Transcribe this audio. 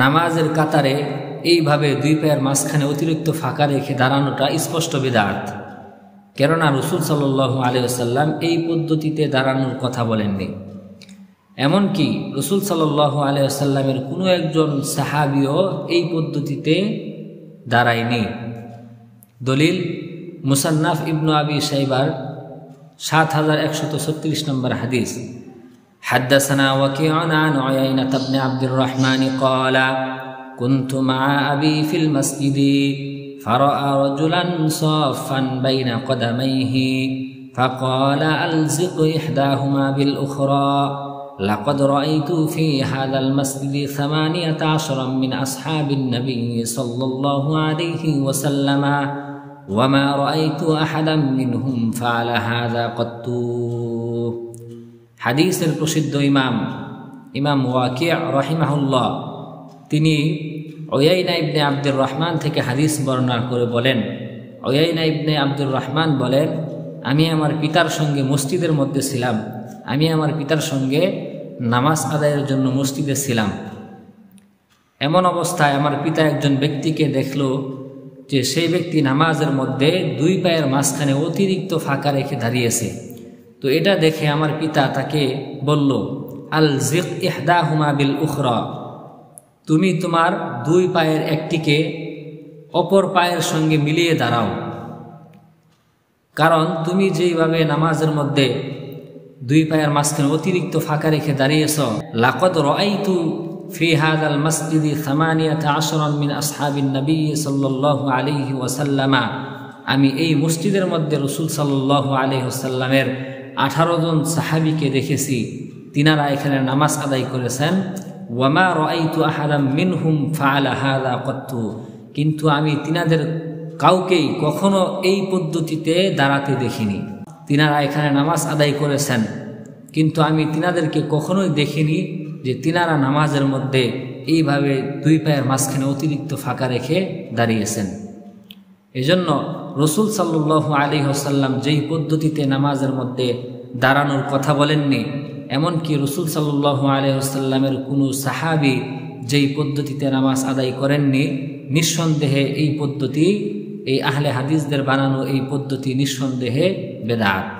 নামাজের কাতারে এইভাবে দুই পায়ের মাঝখানে অতিরিক্ত ফাঁকা রেখে দাঁড়ানোটা স্পষ্ট বিদআত। কেননা রাসূল সাল্লাল্লাহু আলাইহি ওয়াসাল্লাম এই পদ্ধতিতে দাঁড়ানোর কথা বলেননি। এমনকি রাসূল সাল্লাল্লাহু আলাইহি ওয়াসাল্লামের কোনো একজন সাহাবীও এই পদ্ধতিতে দাঁড়ায়নি। দলিল মুসান্নাফ ইবনু আবি শাইবার 7136 নম্বর হাদিস। حدثنا وكيع عن عيينة بن عبد الرحمن قال كنت مع أبي في المسجد فرأى رجلا صافا بين قدميه فقال ألزق إحداهما بالأخرى لقد رأيت في هذا المسجد 18 من أصحاب النبي صلى الله عليه وسلم وما رأيت أحدا منهم فعل هذا قط। হাদিসের প্রসিদ্ধ ইমাম ওয়াকি' রাহিমাহুল্লাহ তিনি উয়াইনা ইবনে আব্দুর রহমান থেকে হাদিস বর্ণনা করে বলেন, উয়াইনা ইবনে আব্দুর রহমান বলেন, আমি আমার পিতার সঙ্গে মসজিদের মধ্যে ছিলাম। আমি আমার পিতার সঙ্গে নামাজ আদায়ের জন্য মসজিদে ছিলাম। এমন অবস্থায় আমার পিতা একজন ব্যক্তিকে দেখল যে সেই ব্যক্তি নামাজের মধ্যে দুই পায়ের মাঝখানে অতিরিক্ত ফাঁকা রেখে দাঁড়িয়েছে। তো এটা দেখে আমার পিতা তাকে বলল, আলজিক ইহদাহুমা বিল উখরা, তুমি তোমার দুই পায়ের একটিকে অপর পায়ের সঙ্গে মিলিয়ে দাঁড়াও। কারণ তুমি যেইভাবে নামাজের মধ্যে দুই পায়ের মাঝখানে অতিরিক্ত ফাঁকা রেখে দাঁড়িয়েছ, লাকাদ রাআইতু ফি হাযাল মাসজিদি 18 মিন আসহাবিন নবী সাল্লাল্লাহু আলাইহি ওয়াসাল্লাম, আমি এই মসজিদের মধ্যে রাসূল সাল্লাল্লাহু আলাইহি ওয়াসাল্লামের 18 জন সাহাবীকে দেখেছি, তিনারা এখানে নামাজ আদায় করেছেন। ওয়ামা রাআইতু আহাদাম মিনহুম ফাআলা হাযা কত্তু, কিন্তু আমি তিনাদের কাউকেই কখনো এই পদ্ধতিতে দাঁড়াতে দেখিনি। তিনারা এখানে নামাজ আদায় করেছেন, কিন্তু আমি তিনাদেরকে কখনোই দেখিনি যে তিনারা নামাজের মধ্যে এইভাবে দুই পায়ের মাঝখানে অতিরিক্ত ফাঁকা রেখে দাঁড়িয়েছেন। এজন্য রাসূল সাল্লাল্লাহু আলাইহি ওয়াসাল্লাম যেই পদ্ধতিতে নামাজের মধ্যে দাঁড়ানোর কথা বলেননি, এমনকি রাসূল সাল্লাল্লাহু আলাইহি ওয়াসাল্লামের কোনো সাহাবী যেই পদ্ধতিতে নামাজ আদায় করেননি, নিঃসন্দেহে এই পদ্ধতি, এই আহলে হাদিসদের বানানো এই পদ্ধতি নিঃসন্দেহে বেদাত।